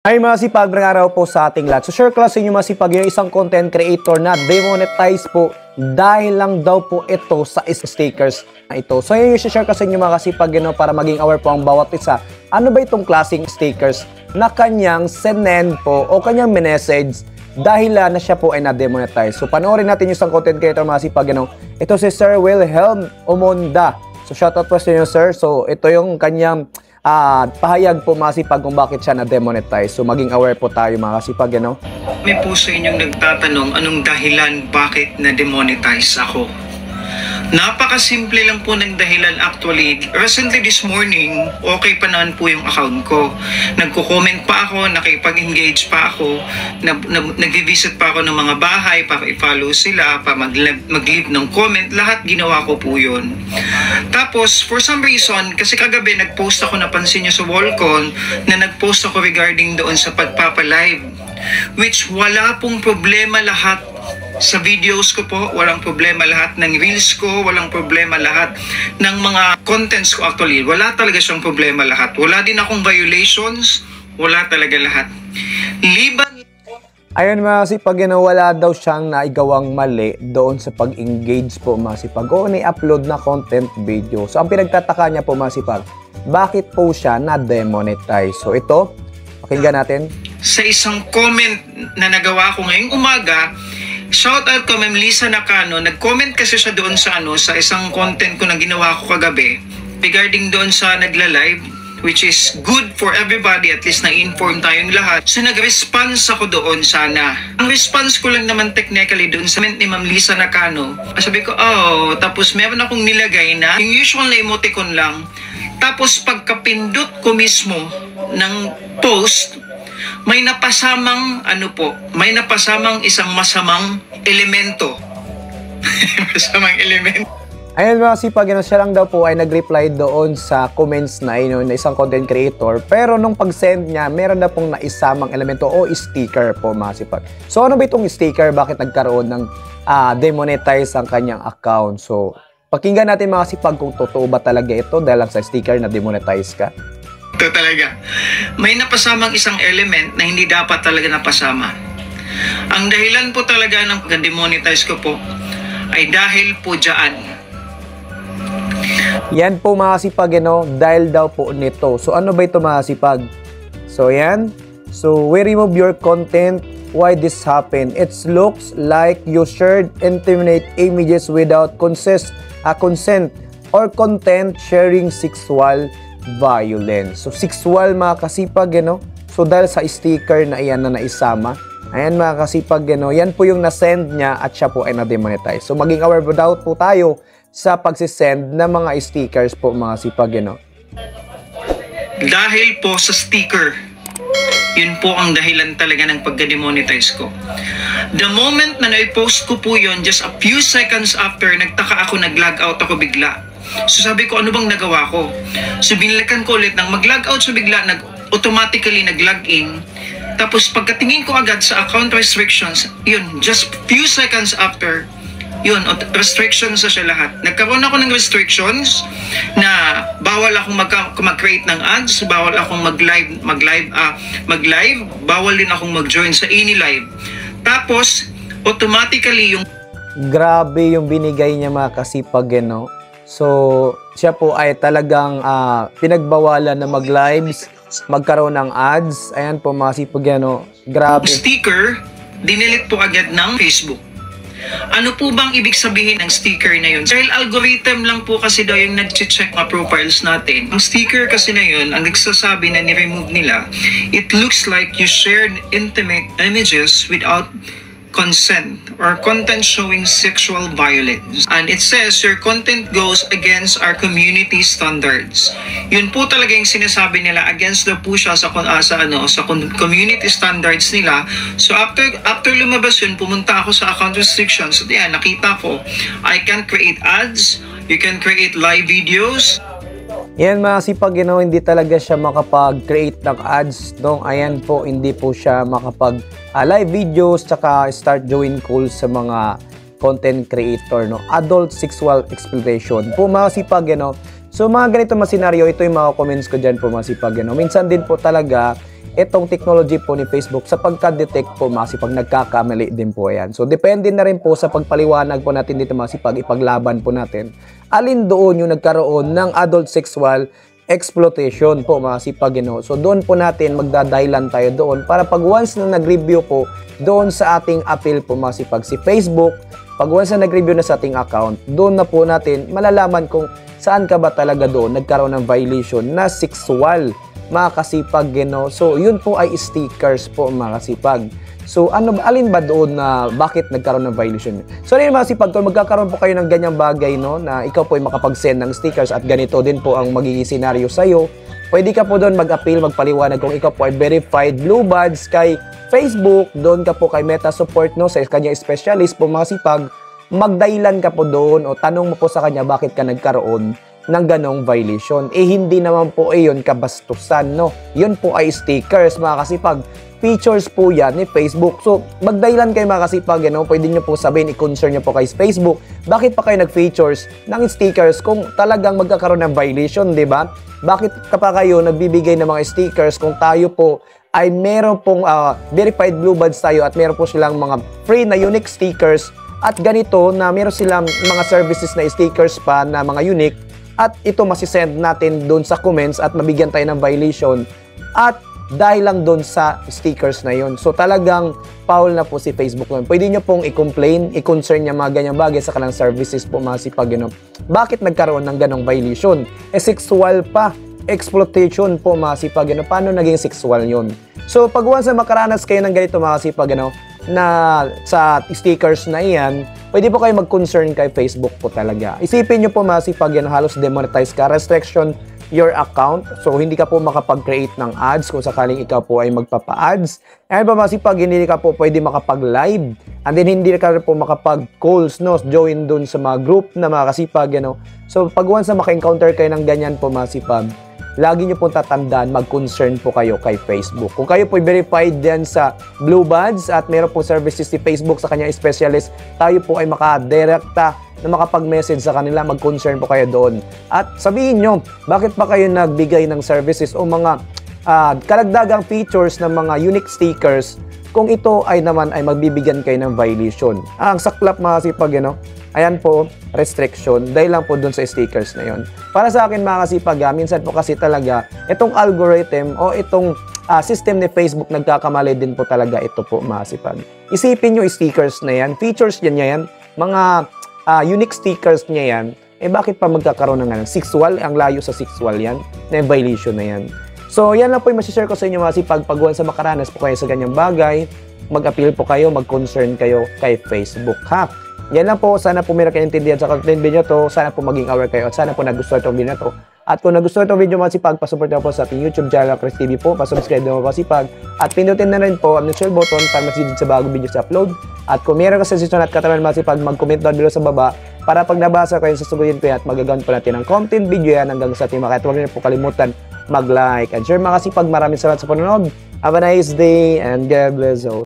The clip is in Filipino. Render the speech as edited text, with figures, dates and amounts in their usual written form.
Ay mga sipag, magandang araw po sa ating lahat. So share ko lang sa inyo mga sipag, yung isang content creator na demonetize po dahil lang daw po ito sa stickers na ito. So yun yung share ko sa inyo mga sipag, para maging aware po ang bawat isa. Ano ba itong klaseng stickers na kanyang sinend po o kanyang message dahil na siya po ay na-demonetize. So panoorin natin yung isang content creator mga sipag. Ito si Sir Wilhelm Omonda. So shoutout po sa inyo sir. So ito yung kanyang pahayag po mga sipag kung bakit siya na-demonetize. So maging aware po tayo mga sipag, May po sa inyong nagtatanong anong dahilan bakit na-demonetize ako. Napakasimple lang po ng dahilan actually. Recently this morning, okay pa naman po yung account ko. Nagko-comment pa ako, nakipag-engage pa ako, nag-visit pa ako ng mga bahay para i-follow sila, para mag-leave ng comment. Lahat ginawa ko po yun. Tapos, for some reason, kasi kagabi nag-post ako, napansin nyo sa wallcon, na nag-post ako regarding doon sa pagpapalive. Which wala pong problema lahat. Sa videos ko po, walang problema lahat ng reels ko, walang problema lahat ng mga contents ko actually. Wala talaga siyang problema lahat. Wala din akong violations, wala talaga lahat. Liban... Ayun mga sipag, wala daw siyang naigawang mali doon sa pag-engage po mga sipag o ni-upload na content video. So ang pinagtataka niya po mga sipag, bakit po siya na-demonetize? So ito, pakinggan natin. Sa isang comment na nagawa ko ngayong umaga, shout out ko Ma'am Lisa Nakano, nag-comment kasi siya doon sa sa isang content ko na ginawa ko kagabi regarding doon sa nagla-live, which is good for everybody, at least na-inform tayong lahat. So nag-response ako doon sana. Ang response ko lang naman technically doon sa comment ni Ma'am Lisa Nakano, sabi ko, tapos meron akong nilagay na yung usual na emoticon lang. Tapos pagkapindot ko mismo ng post, may napasamang may napasamang isang masamang elemento. Masamang elemento. Ayun mga sipag, siya lang daw po ay nag-reply doon sa comments na na isang content creator. Pero nung pag-send niya, meron na pong naisamang elemento o sticker po mga sipag. So ano ba itong sticker? Bakit nagkaroon ng demonetize ang kanyang account? So pakinggan natin mga sipag kung totoo ba talaga ito dahil lang sa sticker na demonetize ka. Ito talaga. May napasamang isang element na hindi dapat talaga napasama. Ang dahilan po talaga ng pag-demonetize ko po ay dahil po dyan. Yan po mga sipag, dahil daw po nito. So ano ba ito mga sipag? So yan. So we remove your content. Why this happened? It looks like you shared intimate images without consent or content sharing sexual violence. So sexual mga kasipag, So dahil sa sticker na iyan na naisama, ayan mga kasipag, yan po yung na-send niya at siya po ay na-demonetize. So maging aware po daw po tayo sa pagsisend ng mga stickers po mga sipag, Dahil po sa sticker, yun po ang dahilan talaga ng pagka-demonetize ko. The moment na na-post ko po yun, just a few seconds after, nagtaka ako, nag-log out ako bigla. So sabi ko, ano bang nagawa ko? So binalikan ko ulit ng mag-log out, so bigla automatically nag-log in. Tapos pagkatingin ko agad sa account restrictions, yun, just few seconds after, yun, restrictions na siya lahat. Nagkaroon ako ng restrictions na bawal akong mag-create ng ads, bawal akong mag-live, bawal din akong mag-join sa any live. Tapos, automatically yung... Grabe yung binigay niya mga kasipag, So, siya po ay talagang pinagbawalan na mag-lives, magkaroon ng ads. Ayan po mga sipag, grabe. Sticker, dinilit po agad ng Facebook. Ano po bang ibig sabihin ng sticker na yun? Dahil algorithm lang po kasi daw yung nag-check mga profiles natin. Ang sticker kasi na yun, ang nagsasabi na ni-remove nila, it looks like you shared intimate images without consent or content showing sexual violence, and it says your content goes against our community standards. Yun po talaga yung sinasabi nila, against daw po siya sa community standards nila. So after lumabas yun, pumunta ako sa account restrictions at yan, nakita ko I can create ads, you can create live videos. Yan mga sipag, hindi talaga siya makapag-create ng ads. Ayan po, hindi po siya makapag live videos, tsaka start join calls sa mga content creator, adult sexual exploitation po mga sipag, So mga ganito mga senaryo, ito yung mga comments ko dyan po mga sipag, Minsan din po talaga, itong technology po ni Facebook sa pagka-detect po mga sipag, nagkakamali din po yan. So depende na rin po sa pagpaliwanag po natin dito mga sipag, ipaglaban po natin alin doon yung nagkaroon ng adult sexual exploitation po mga sipag, So doon po natin magdadahilan tayo doon para pag once na nag-review po doon sa ating appeal po mga sipag si Facebook, pag once na nag-review na sa ating account, doon na po natin malalaman kung saan ka ba talaga doon nagkaroon ng violation na sexual mga kasipag, So yun po ay stickers po mga kasipag. So alin ba doon na bakit nagkaroon ng violation? So rin mga sipag, kung magkakaroon po kayo ng ganyang bagay, na ikaw po ay makapag-send ng stickers at ganito din po ang magiging scenario sa'yo, pwede ka po doon mag-appeal, magpaliwanag kung ikaw po ay verified blue badge kay Facebook, doon ka po kay Meta Support, sa kanyang specialist po mga sipag, magdahilan ka po doon o tanong mo po sa kanya bakit ka nagkaroon ng ganong violation. Hindi naman po yun kabastusan, Yun po ay stickers mga kasipag. Features po yan ni Facebook. So, magdahilan kayo mga kasipag, pwede nyo po sabihin, i-concern nyo po kay Facebook. Bakit pa kayo nag-features ng stickers kung talagang magkakaroon ng violation, di ba? Bakit pa kayo nagbibigay ng mga stickers kung tayo po ay meron pong verified blue badge tayo at meron po silang mga free na unique stickers at ganito na meron silang mga services na stickers pa na mga unique at ito masisend natin doon sa comments at mabigyan tayo ng violation at dahil lang doon sa stickers na yon. So talagang foul na po si Facebook nun. Pwede nyo pong i-complain, i-concern niya mga ganyang bagay sa kanilang services po mga sipag. Bakit nagkaroon ng ganong violation? Sexual pa. Exploitation po mga sipag. Paano naging sexual yon? So pag once na makaranas kayo ng ganito mga sipag, na sa stickers na iyan, pwede po kayo mag-concern kay Facebook po talaga. Isipin nyo po mga sipag, halos demonetize ka, restriction your account. So, hindi ka po makapag-create ng ads kung sakaling ikaw po ay magpapa-ads. And pa masipag, hindi ka po pwede makapag-live. And then, hindi ka po makapag-calls, join dun sa mga group na mga kasipag, So, pag once na maka-encounter kayo ng ganyan po masipag, lagi nyo pong tatandaan, mag-concern po kayo kay Facebook. Kung kayo po verified din sa Blue Badge at meron po services si Facebook sa kanyang specialist, tayo po ay makadirekta na makapag-message sa kanila, mag-concern po kayo doon. At sabihin nyo, bakit pa kayo nagbigay ng services o mga karagdagang features ng mga unique stickers kung ito ay naman ay magbibigyan kayo ng violation. Ang saklap mga sipag, ayan po, restriction, dahil lang po doon sa stickers na yon. Para sa akin mga kasipag, minsan po kasi talaga, itong algorithm o itong system ni Facebook, nagkakamali din po talaga ito po mga kasipag. Isipin nyo stickers na yan, features yan, mga unique stickers niya yan, bakit pa magkakaroon ng sexual? Ang layo sa sexual yan, na violation na yan. So, yan lang po yung masishare ko sa inyo mga sipag. Pag sa makaranas po kayo sa ganyang bagay, mag-appeal po kayo, mag-concern kayo kay Facebook, ha? Yan lang po. Sana po meron kayo intindihan sa content video to. Sana po maging aware kayo at sana po nagustuhan itong video na to. At kung nagustuhan itong video mga sipag, pasupport na po sa ating YouTube channel, Chris TV po. Pasubscribe na po mga sipag. At pindutin na rin po ang share button para masigid sa bagong video sa upload. At kung meron ka suggestion at katanungan mga sipag, mag-comment down below sa baba para pag nabasa kayo sasagutin ko yan at magagawin po natin ang content video yan hanggang sa ating mga. At huwag rin po kalimutan mag-like and share mga sipag. Maraming salamat sa panonood. Have a nice day and God bless all.